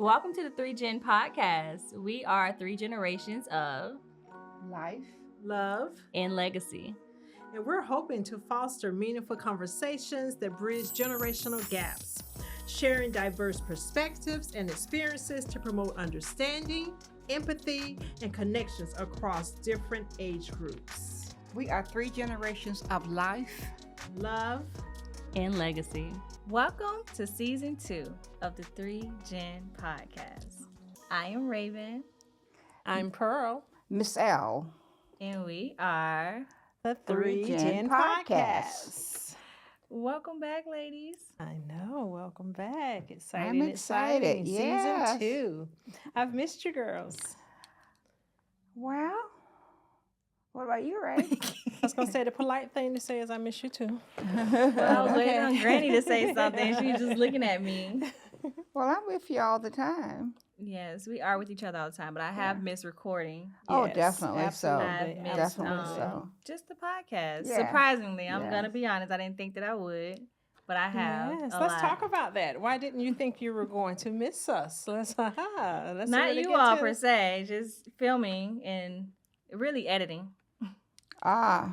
Welcome to the 3GenPodcast. We are 3 generations of life, love, and legacy. and we're hoping to foster meaningful conversations that bridge generational gaps, sharing diverse perspectives and experiences to promote understanding, empathy, and connections across different age groups. we are 3 generations of life. Love, And legacy. Welcome to season 2 of the 3Gen Podcast. I am Raven, I'm Pearl, Miss L. and we are. the 3Gen 3Gen Podcast. Welcome back, ladies. I know, welcome back. I'm excited, exciting. yes. Season 2. I've missed you girls. Well, what about you, Ray? I was going to say the polite thing to say is I miss you too. Well, I was waiting Okay. on Granny to say something. She was just looking at me. Well, I'm with you all the time. Yes, we are with each other all the time, but I have missed recording. Oh, Yes, definitely so. I've missed Definitely so. just the podcast. Yeah. Surprisingly, I'm Yes. gonna be honest. I didn't think that I would, but I have. Yes, a let's lot. talk about that. Why didn't you think you were going to miss us? Let's Not really you get all to per it. se, just filming and really editing. Ah,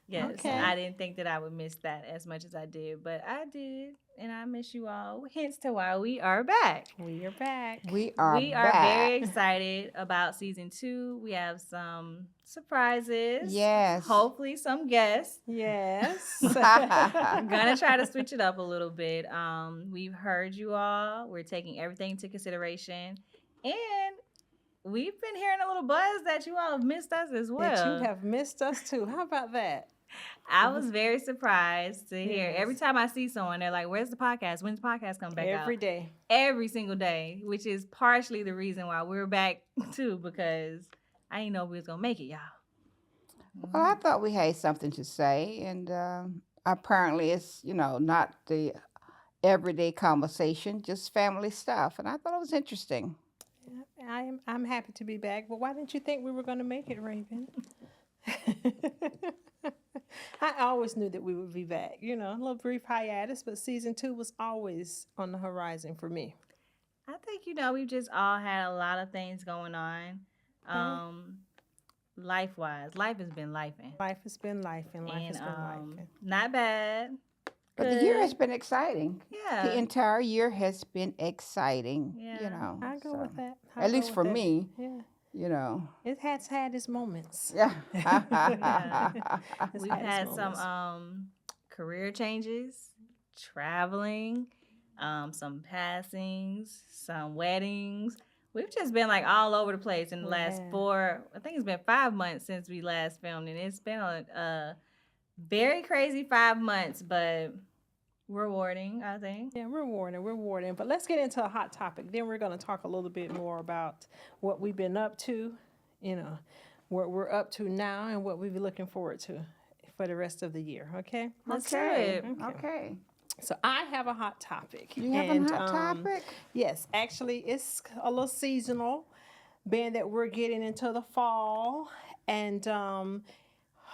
Yes, Okay. I didn't think that I would miss that as much as I did, but I did, and I miss you all. Hence to why we are back. We are back. we are We are back. very excited about season 2. We have some surprises. Yes. Hopefully some guests. Yes. I'm gonna try to switch it up a little bit. We've heard you all. We're taking everything into consideration, and we've been hearing a little buzz that you all have missed us as well. That you have missed us too. How about that? I was very surprised to hear. Yes. Every time I see someone, they're like, "Where's the podcast? When's the podcast come back out?" Every day. Every single day, which is partially the reason why we're back too, because I didn't know we was gonna make it, y'all. Well, I thought we had something to say, and apparently it's, not the everyday conversation, just family stuff. And I thought it was interesting. I'm happy to be back, but why didn't you think we were going to make it, Raven? I always knew that we would be back. A little brief hiatus, but season 2 was always on the horizon for me. I think we've just all had a lot of things going on, life-wise. Life has been lifing, Life has been life, and life has been life. not bad. But the year has Good. been exciting. Yeah, The entire year has been exciting, Yeah. I go so. with that. At least for me, Yeah. It has had its moments. Yeah. It's we've had its had some moments. career changes, traveling, some passings, some weddings. We've just been like all over the place in the last Yeah. I think it's been 5 months since we last filmed, and it's been a very crazy 5 months, but rewarding, I think. Yeah, rewarding. But let's get into a hot topic. Then we're going to talk a little bit more about what we've been up to, what we're up to now and what we'll be looking forward to for the rest of the year. Okay? Let's do Okay. it. Okay. So I have a hot topic. You have a hot topic? Yes, actually, it's a little seasonal, being that we're getting into the fall and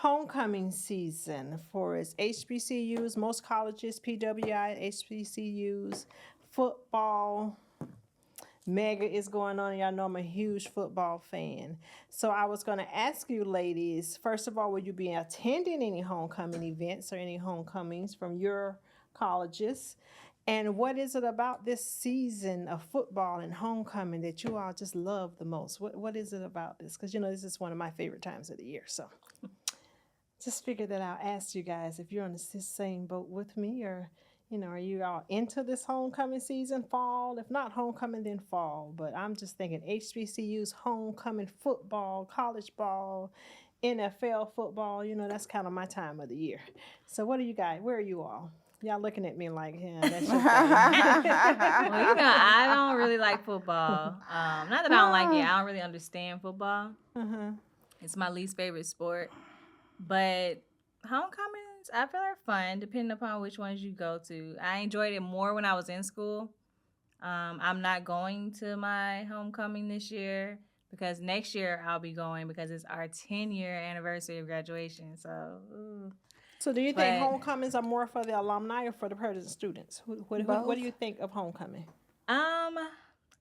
homecoming season for its HBCUs, most colleges, PWI, HBCUs, football. Mega is going on. Y'all know I'm a huge football fan. So I was going to ask you ladies, first of all, will you be attending any homecoming events or any homecomings from your colleges? And what is it about this season of football and homecoming that you all just love the most? What is it about this? Because, this is one of my favorite times of the year. So just figured that I'll ask you guys if you're on the same boat with me, or, are you all into this homecoming season, fall? If not homecoming, then fall. But I'm just thinking HBCUs, homecoming football, college ball, NFL football, that's kind of my time of the year. So what do you guys, where are you all? Y'all looking at me like, yeah, that's your thing. Well, I don't really like football. Not that I don't like it. I don't really understand football. Uh-huh. It's my least favorite sport. But homecomings, I feel, are fun, depending upon which ones you go to. I enjoyed it more when I was in school. I'm not going to my homecoming this year because next year I'll be going because it's our 10-year anniversary of graduation. So, ooh. So do you But- think homecomings are more for the alumni or for the present students? What do you think of homecoming?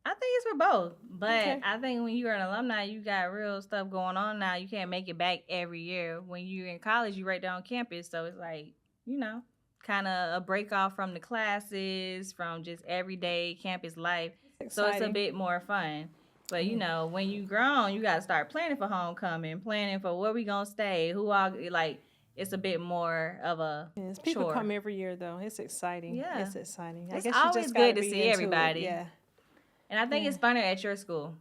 I think it's for both, but Okay. I think when you're an alumni, you got real stuff going on now. You can't make it back every year. When you're in college, you right there on campus, so it's like, you know, kind of a break off from the classes, from just everyday campus life. It's So it's a exciting. bit more fun. But you Yeah. know, when you grown, you gotta start planning for homecoming, planning for where we gonna stay, who all like. It's a bit more of a Yes, people chore. come every year though. It's exciting. Yeah, It's exciting. I it's guess you always just got to good to be see into it. everybody, Yeah. and I think Yeah. it's funner at your school.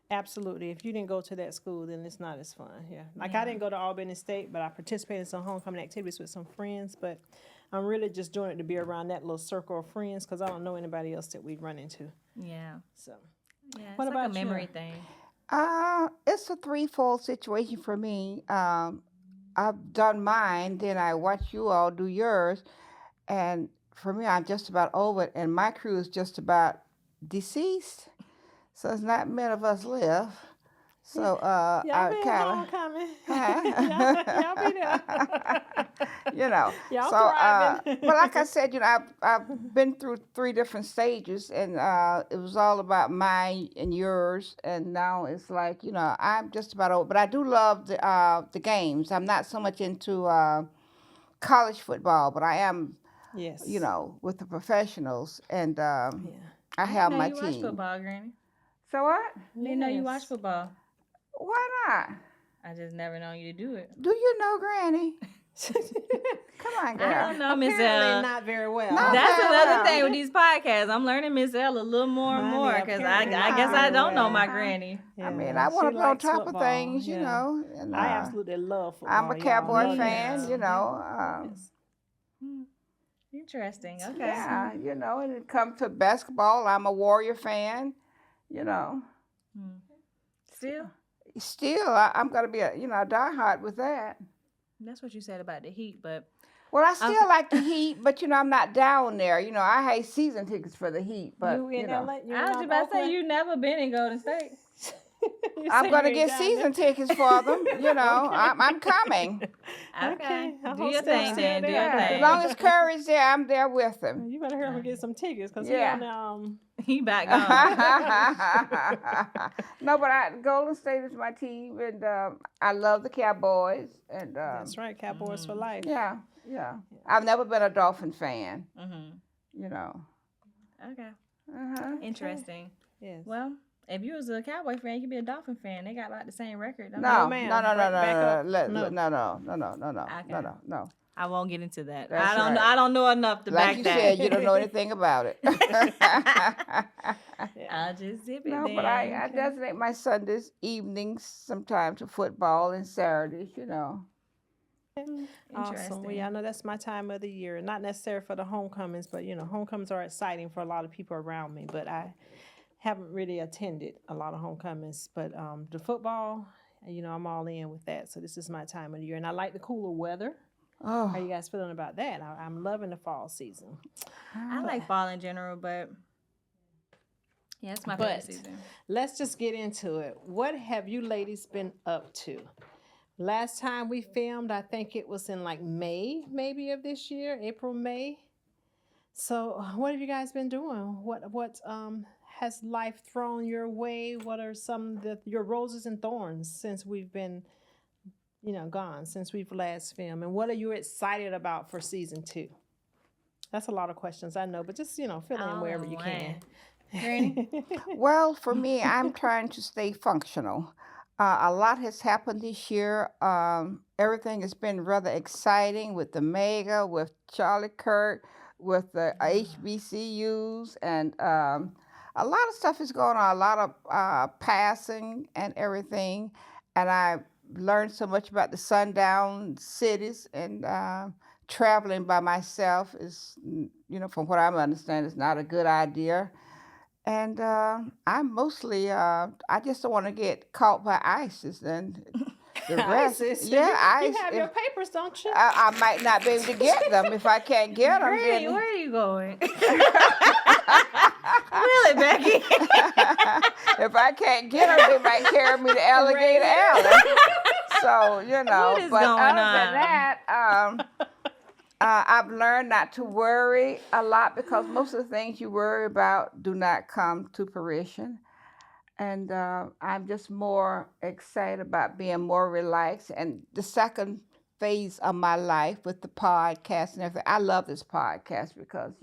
Absolutely. If you didn't go to that school, then it's not as fun. Yeah. Like Yeah. I didn't go to Albany State, but I participated in some homecoming activities with some friends. But I'm really just doing it to be around that little circle of friends because I don't know anybody else that we'd run into. Yeah. So Yeah, it's What like about a you? memory thing. It's a threefold situation for me. I've done mine, then I watch you all do yours, and for me, I'm just about over it, and my crew is just about deceased. So it's not many of us left. So y'all I be at kind homecoming. of, y'all be there. you know. Y'all So, thriving. but like I said, I've been through three different stages, and it was all about mine and yours, and now it's like I'm just about over. But I do love the games. I'm not so much into college football, but I am, Yes. with the professionals, and Yeah. I I didn't have know my you watch team. football, Granny. So what? Didn't know you watch Yes. football. Why not? I just never known you to do it. Do you know Granny? Come on, girl. I don't know, Miss Apparently Ella. not very well. Not That's very another well. thing with these podcasts. I'm learning Miss Ella a little more and Honey, more because I apparently guess not I very don't know well. my granny. I mean, Yeah, I want she to be on likes top of football, things, yeah. and I absolutely love football. I'm a y'all. Cowboy Love fan, that. Yeah. Yes. Hmm. Interesting. Okay. yeah, and it comes to basketball, I'm a Warrior fan, you know. Hmm. Still, Still, I'm going to be a diehard with that. that's what you said about the Heat, but Well, I still like the Heat, but I'm not down there. I hate season tickets for the Heat, but You in LA? You I was just about to say you never been in Golden State. I'm going to get season tickets for them. I'm coming. Okay. I Do hope your Steph's thing still then. Do your there. Yeah, thing. as long as Curry's there, I'm there with him. You better hurry up and get some tickets because Yeah. he on He back on. No, but Golden State is my team, and I love the Cowboys. And That's right, Cowboys for life. yeah. I've never been a Dolphin fan. Mm-hmm. Okay. Uh-huh. Interesting. Yes. Well, if you was a Cowboy fan, you could be a Dolphin fan. They got about the same record. don't No, ma'am. no, Back up. no, Okay. no. I won't get into that. That's I don't know. right. I don't know enough to Like back you that. said, you don't know anything about it. I'll just zip it No, then. but I designate my Sundays, evenings, sometimes to football, and Saturdays, Interesting. Awesome. Well, yeah, I know that's my time of the year. Not necessarily for the homecomings, but homecomings are exciting for a lot of people around me. But I haven't really attended a lot of homecomings. But the football, I'm all in with that. So this is my time of the year, and I like the cooler weather. How Oh, you guys feeling about that? I'm loving the fall season. I like fall in general, but yeah, it's my favorite season. Let's just get into it. What have you ladies been up to? Last time we filmed, I think it was in like May, maybe of this year, April, May. So, what have you guys been doing? What has life thrown your way? What are some of your roses and thorns since we've been, gone, since we've last filmed? And what are you excited about for season 2? That's a lot of questions, I know, but just, fill in All wherever in you one. can. Granny? well, for me, I'm trying to stay functional. A lot has happened this year. Everything has been rather exciting with the Mega, with Charlie Kirk, with the HBCUs, and a lot of stuff is going on. A lot of passing and everything, and I learned so much about the sundown cities, and traveling by myself is, from what I'm understanding, is not a good idea. And I'm mostly, I just don't want to get caught by ISIS and the rest. ISIS. Yeah, you ISIS. have your papers, don't you? I might not be able to get them. If I can't get them, Granny, then... where are you going? Really, Becky? If I can't get them, they might carry me to Alligator Alley. So, What is but going other on? than that, I've learned not to worry a lot because most of the things you worry about do not come to fruition. And I'm just more excited about being more relaxed. And the second phase of my life with the podcast and everything, I love this podcast because,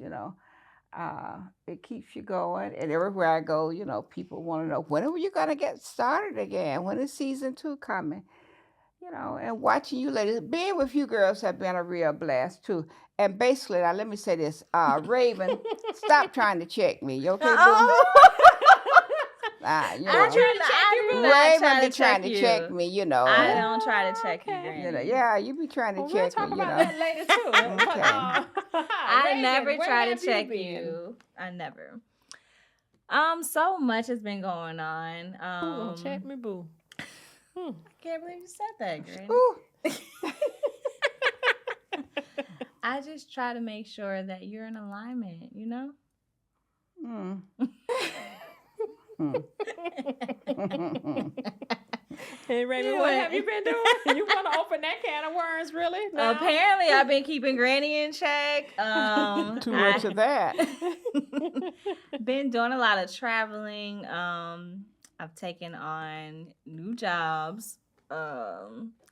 it keeps you going. And everywhere I go, people want to know, when are you going to get started again? When is season 2 coming? And watching you ladies, being with you girls have been a real blast too. And basically, now let me say this, Raven, stop trying to check me. You okay, boo? Oh, You I know, do not Raven try be to trying check to you. check me. I don't try to check you, Okay. Granny. Yeah, you be trying to Well, check we'll talk me. about that later too. But, I Raven, never where try have to check been? you. I never. So much has been going on. Who gonna check me, boo? I can't believe you said that, Granny. Ooh. I just try to make sure that you're in alignment, Mm. Hey, Raven, You what ain't- have you been doing? You want to open that can of worms, really? No? Apparently, I've been keeping Granny in check. Too much of that. Been doing a lot of traveling. I've taken on new jobs.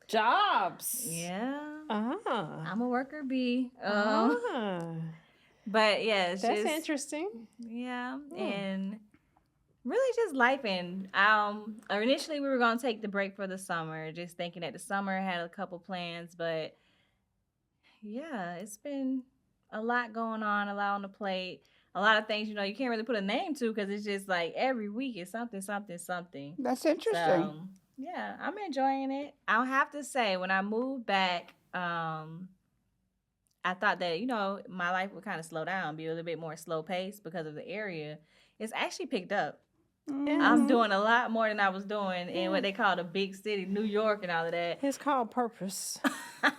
Jobs. Yeah. Ah. I'm a worker bee. Ah. But yeah, it's That's just, interesting. yeah, and really just life. And initially we were gonna take the break for the summer, just thinking that the summer had a couple plans, but yeah, it's been a lot going on, a lot on the plate, a lot of things you can't really put a name to because it's just like every week it's something, something, something. That's interesting. So yeah, I'm enjoying it. I'll have to say when I moved back, I thought that, my life would kind of slow down, be a little bit more slow paced because of the area. It's actually picked up. I'm doing a lot more than I was doing in what they call the big city, New York and all of that. It's called purpose. I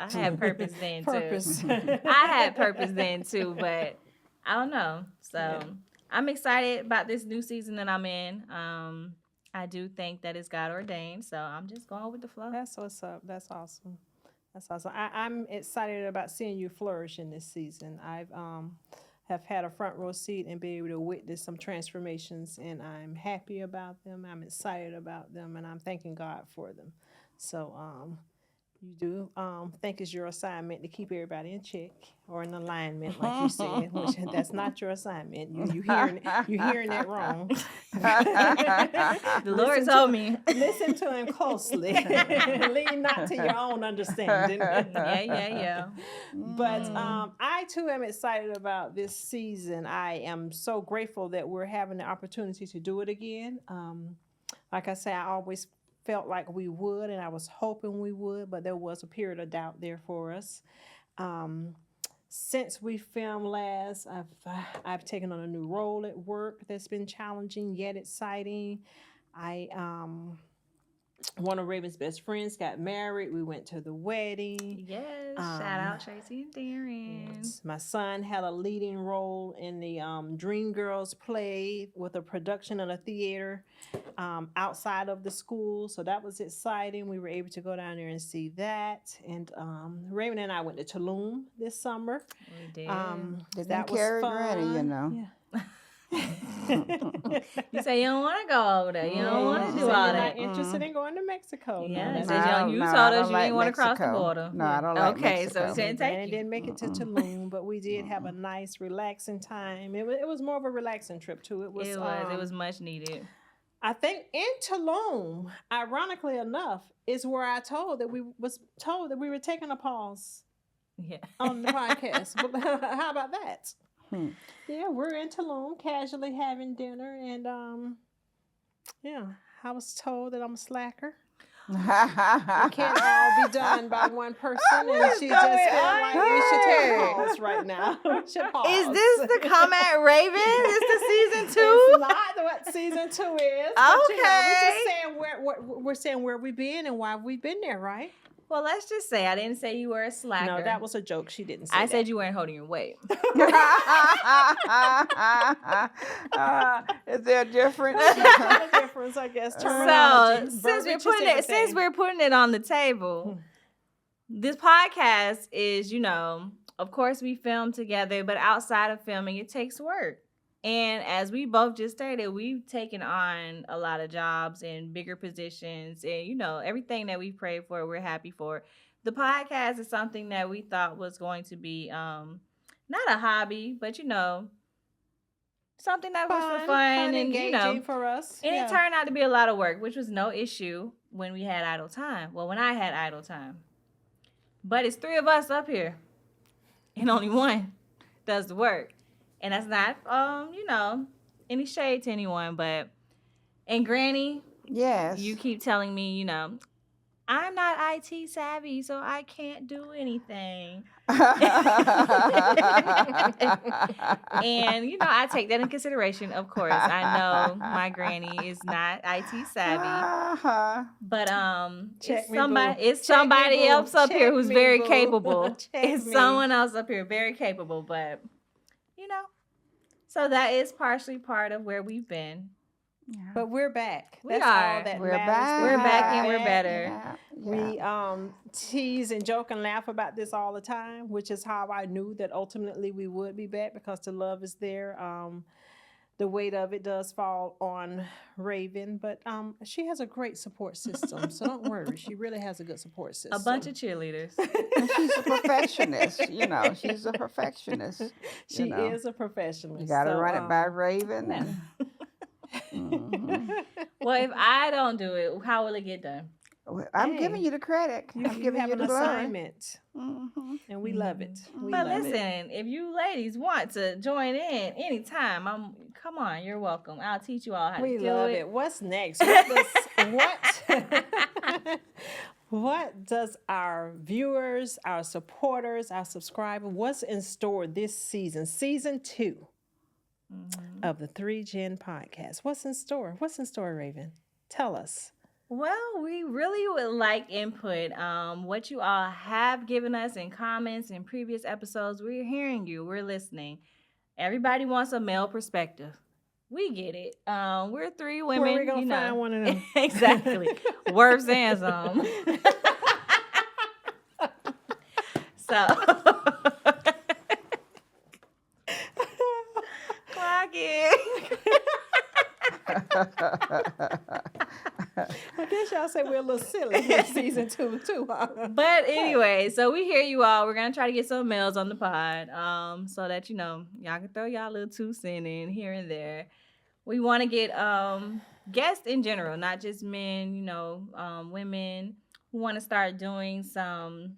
had purpose then Purpose. too. I had purpose then too, but I don't know. So I'm excited about this new season that I'm in. I do think that it's God ordained, so I'm just going with the flow. That's what's up. That's awesome. That's awesome. I'm excited about seeing you flourish in this season. I've have had a front row seat and be able to witness some transformations, and I'm happy about them. I'm excited about them, and I'm thanking God for them. So you do think it's your assignment to keep everybody in check or in alignment, like you said, which that's not your assignment. You hearing that wrong. The Lord told me. Listen to him closely. Lean not to your own understanding. Yeah. But I too am excited about this season. I am so grateful that we're having the opportunity to do it again. Like I say, I always felt like we would, and I was hoping we would, but there was a period of doubt there for us. Since we filmed last, I've taken on a new role at work that's been challenging yet exciting. One of Raven's best friends got married. We went to the wedding. Yes. Shout out Tracy and Darren. Yes. My son had a leading role in the Dreamgirls play with a production in a theater outside of the school. So that was exciting. We were able to go down there and see that. And Raven and I went to Tulum this summer. We did. That was carry fun. Granny, Yeah. You say you don't want to go over there. You don't want to do So all you're that. not interested in going to Mexico? Yeah, No, it that's says not- you told us you didn't want to cross the Mexico. border. No, I don't like Okay, Mexico. so didn't take Granny you. didn't make it to Tulum, but we did have a nice, relaxing time. It was more of a relaxing trip too. It It was much needed. I think in Tulum, ironically enough, is where I was told that we were taking a pause Yeah. on the podcast. But how about that? Hmm. Yeah, we're in Tulum, casually having dinner, and I was told that I'm a slacker. It can't all be done by one person, and she just going felt on like we should take a here? pause right now. We should pause. Is this the Come at Raven? Is this season 2? It's not what season 2 is. But, we're Okay. just saying we're saying where we've been and why we've been there, right? Well, let's just say I didn't say you were a slacker. No, that was a joke. She didn't say I that. said you weren't holding your weight. Is there a difference? Not a difference, I guess. So Terminology. since Verbiage we're is putting it everything. on the table, this podcast is, of course we film together, but outside of filming, it takes work. And as we both just stated, we've taken on a lot of jobs and bigger positions, and everything that we prayed for, we're happy for. The podcast is something that we thought was going to be not a hobby, but something that was for fun, and engaging for us. and it turned out to be a lot of work, which was no issue when we had idle time. Well, when I had idle time. But it's three of us up here, and only one does the work. And that's not, any shade to anyone, but, and Granny, Yes. you keep telling me, I'm not IT savvy, so I can't do anything. And, I take that in consideration, of course. I know my granny is not IT savvy. But it's somebody else up here who's very capable. It's someone else up here very capable, but so that is partially part of where we've been. Yeah. But we're back. All that we're matters. back. We're back and we're better. Yeah. We tease and joke and laugh about this all the time, which is how I knew that ultimately we would be back, because the love is there. The weight of it does fall on Raven, but she has a great support system, so don't worry. She really has a good support system. A bunch of cheerleaders. And she's a perfectionist. She's a perfectionist. She is a perfectionist. You got to run it by Raven. And, Well, if I don't do it, how will it get done? I'm giving you the credit. I'm giving you the glory. Assignment, and we love it. But listen, if you ladies want to join in anytime, come on, you're welcome. I'll teach you all how to do it. We love it. What's next? What does our viewers, our supporters, our subscribers, what's in store this season, season 2 of the 3Gen podcast? What's in store? What's in store, Raven? Tell us. Well, we really would like input. What you all have given us in comments in previous episodes, we're hearing you. We're listening. Everybody wants a male perspective. We get it. We're 3 women. Where are we going to find one of them? Exactly. Words and some. So. Clock it. I guess y'all say we're a little silly in season 2 too, huh? But anyway, so we hear you all. We're gonna try to get some males on the pod, so that y'all can throw y'all little 2 cents in here and there. We want to get guests in general, not just men. Women who want to start doing some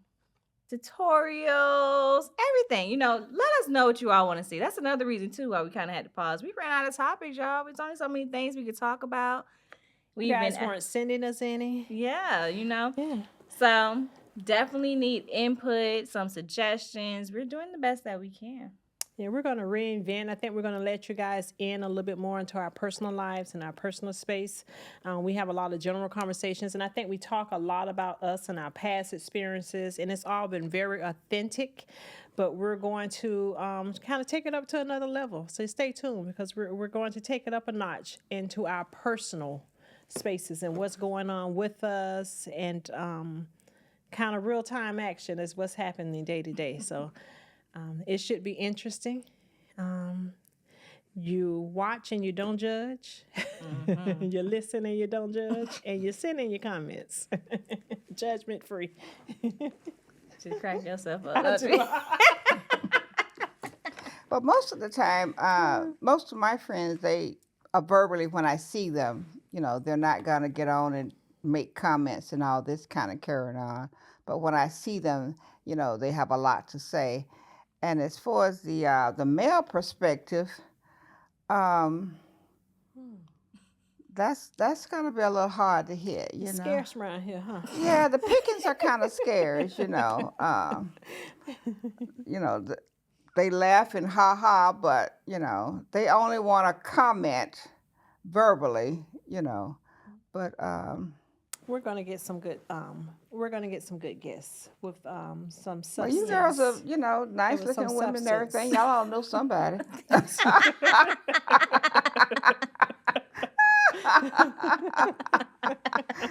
tutorials, everything. Let us know what you all want to see. That's another reason too why we kind of had to pause. We ran out of topics, y'all. There's only so many things we could talk about. You guys weren't sending us any. Yeah, Yeah. So definitely need input, some suggestions. We're doing the best that we can. Yeah, we're going to reinvent. I think we're going to let you guys in a little bit more into our personal lives and our personal space. We have a lot of general conversations, and I think we talk a lot about us and our past experiences, and it's all been very authentic. But we're going to kind of take it up to another level. So stay tuned, because we're going to take it up a notch into our personal spaces and what's going on with us, and kind of real-time action is what's happening day to day. So it should be interesting. You watch and you don't judge. Mm-hmm. You listen and you don't judge. And you send in your comments. Judgment free. Just crack yourself up. But most of the time, most of my friends, they are verbally, when I see them, they're not going to get on and make comments and all this kind of carrying on. But when I see them, they have a lot to say. And as far as the male perspective, that's going to be a little hard to hit, It's scarce around here, huh? Yeah, the pickings are kind of scarce, they laugh and ha-ha, but, they only want to comment verbally, but... We're gonna get some good. We're gonna get some good guests with some substance. Well, you girls are, nice looking women and everything. Y'all all know somebody.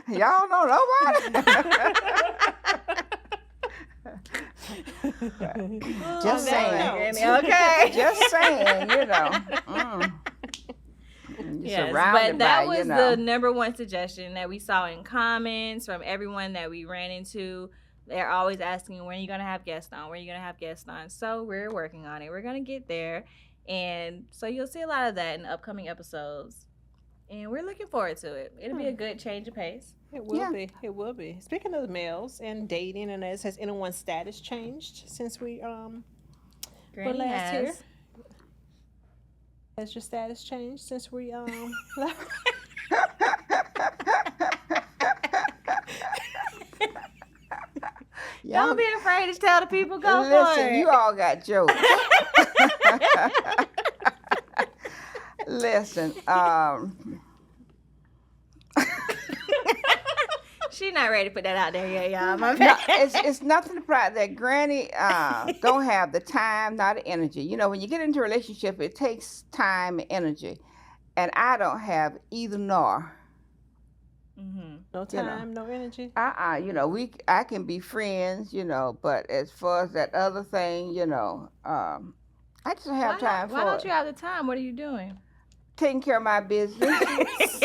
Y'all know nobody. Just saying. Okay. Just saying, You're Yes, surrounded but that by, was the number one suggestion that we saw in comments from everyone that we ran into. They're always asking, when are you going to have guests on? When are you going to have guests on? So we're working on it. We're going to get there. And so you'll see a lot of that in upcoming episodes. And we're looking forward to it. It'll be a good change of pace. It will be. It will be. Speaking of males and dating, and has anyone's status changed since we were Granny last has. here? Has your status changed since we left? Don't be afraid to tell the people. Go for Listen, it. you all got jokes. Listen, She's not ready to put that out there yet, y'all. My no, bad. it's nothing about that. Granny don't have the time, not the energy. You know, when you get into a relationship, it takes time and energy, and I don't have either nor. Mm-hmm. No time, no energy. You know, I can be friends, you know, but as far as that other thing, you know, I just don't have time for Why don't it. you have the time? What are you doing? Taking care of my business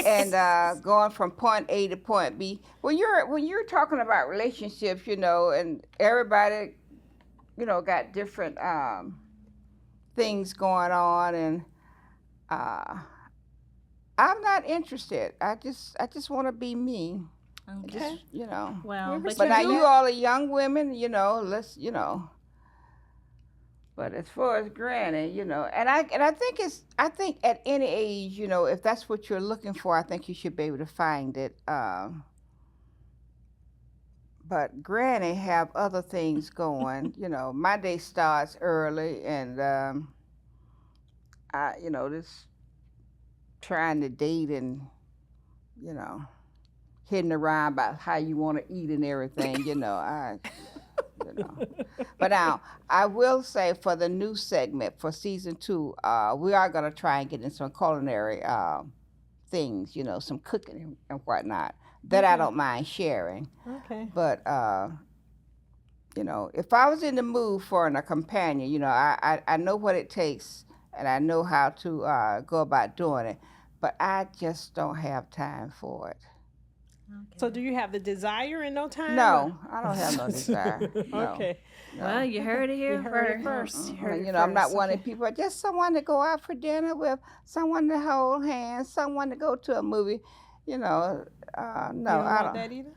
and going from point A to point B. When you're talking about relationships, you know, and everybody, you know, got different things going on, and I'm not interested. I just want to be me. Okay. Just, you know. Well, But But now you you all are young women, you know. Let's, you know. But as far as Granny, you know, and I think at any age, you know, if that's what you're looking for, I think you should be able to find it. But Granny have other things going. You know, my day starts early, and you know, this trying to date and, you know, hitting around about how you want to eat and everything. You know, you know. But now, I will say for the new segment for season 2, we are going to try and get in some culinary things, you know, some cooking and whatnot that I don't mind sharing. Okay. But, you know, if I was in the mood for a companion, you know, I know what it takes and I know how to go about doing it, but I just don't have time for it. Okay. So do you have the desire and no time? No, I don't have no desire. No. Okay. No. Well, you heard it here You heard it first. first. You heard You it know, I'm not first. one of Okay. the people, just someone to go out for dinner with, someone to hold hands, someone to go to a movie. You know, no, You don't I want don't. that either?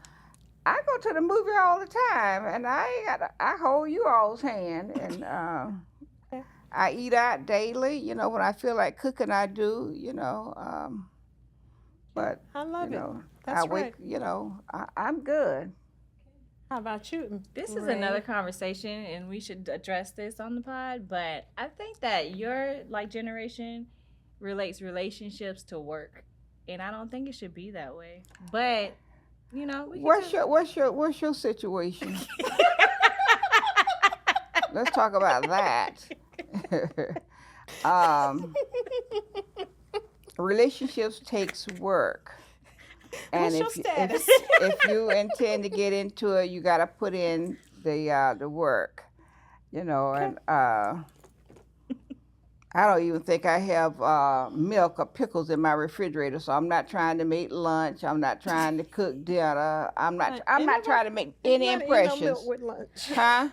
I go to the movie all the time, and I hold you all's hand, and Okay. I eat out daily. You know, when I feel like cooking, I do. You know, but I love you it. know, That's I wake. right. You know, I'm good. How about you? This is Ray? another conversation, and we should address this on the pod. But I think that your generation relates relationships to work, and I don't think it should be that way. But you know, we can What's your situation? Let's talk about that. Relationships takes work. And What's your status? if you intend to get into it, you got to put in the work, you know. Okay. And I don't even think I have milk or pickles in my refrigerator, so I'm not trying to make lunch. I'm not trying to cook dinner. I'm not trying to make any You gotta eat no impressions, milk with lunch. huh?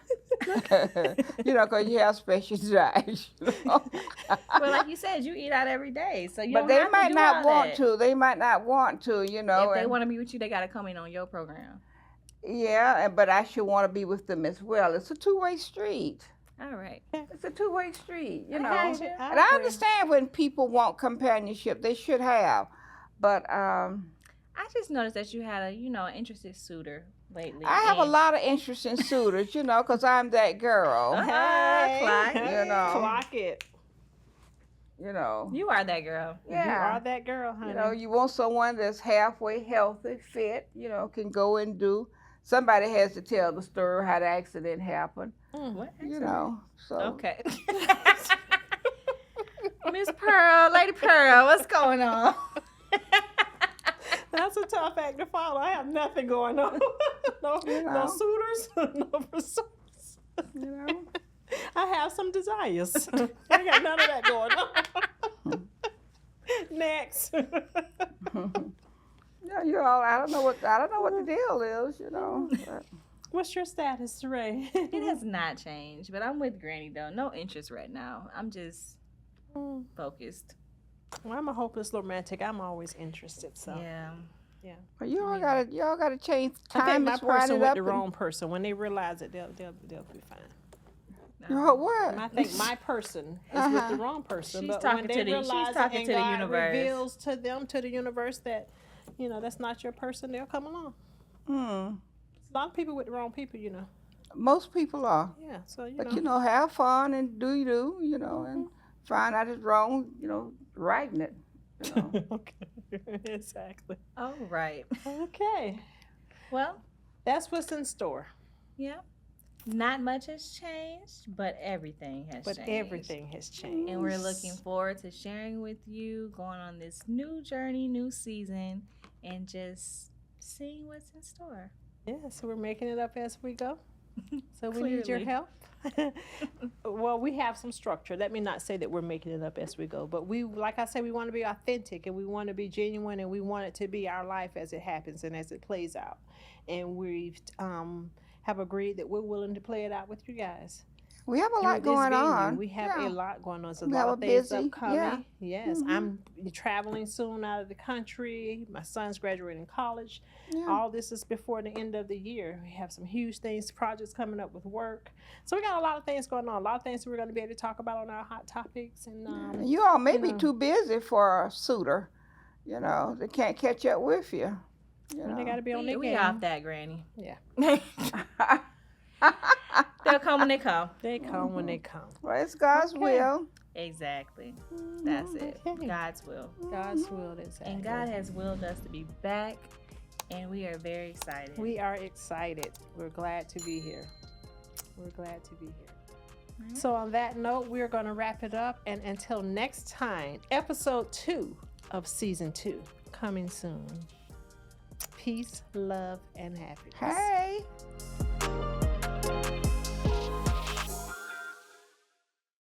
You know, 'cause you have special desires. You know? well, like you said, you eat out every day, so you But don't they have might to do not all want that. to. They might not want to, you know. If they and- want to be with you, they got to come in on your program. Yeah, but I should want to be with them as well. It's a two-way street. All right. It's a two-way street, you I know. got you. And I understand when people want companionship, they should have. But I just noticed that you had an interested suitor lately. I have a and- lot of interest in suitors, you know, 'cause I'm that girl. Hey, clock it. You know. Clock it. You know. You are that girl. You Yeah. are that girl, honey. You know, you want someone that's halfway healthy, fit, you know, can go and do. Somebody has to tell the story how the accident happened, What? you know. So Okay. Miss Pearl, Lady Pearl, what's going on? That's a tough act to follow. I have nothing going on. No know. suitors, no pursuits. You know. I have some desires. I got none of that going on. Next. Yeah, you all. I don't know what the deal is. You know. But What's your status, Ray? It has not changed, but I'm with Granny though. No interest right now. I'm just focused. Well, I'm a hopeless romantic. I'm always interested. So Yeah. But y'all gotta change I think time my is winding person with up. the wrong person. When they realize it, they'll be fine. What? I think my person is with the wrong person. She's but talking when to they the- she's realize talking it to the and God universe. reveals to them, to the universe, that that's not your person, they'll come along. A lot of people with the wrong people, Most people are. Yeah, so But have fun and do and find out it's wrong. Righting it. Okay, exactly. All right. Okay, Well, that's what's in store. yeah. Not much has changed, but everything has But changed. everything has changed. And we're looking forward to sharing with you, going on this new journey, new season, and just seeing what's in store. Yeah, so we're making it up as we go. So we need your Clearly. help. Well, we have some structure. Let me not say that we're making it up as we go, but like I said, we want to be authentic and we want to be genuine and we want it to be our life as it happens and as it plays out. And we've have agreed that we're willing to play it out with you guys. We have a lot Through this going venue. on. We have a lot going on. There's a We lot have of a things busy- upcoming. yeah. Yes, I'm traveling soon out of the country. My son's graduating college. Yeah. All this is before the end of the year. We have some huge things, projects coming up with work. So we got a lot of things going on. A lot of things that we're going to be able to talk about on our hot topics. And You all may be know. too busy for a suitor. They can't catch up with you. they got to be on their We game. off that, Granny. Yeah, They'll come when they come. they come when they come. Well, it's God's Okay. will. Exactly. That's it. Okay. God's will. God's will is And God has willed us to be back, and we are very excited. We are excited. We're glad to be here. We're glad to be here. Right. So on that note, we're going to wrap it up. And until next time, episode 2 of season 2 coming soon. Peace, love, and happiness. Hey.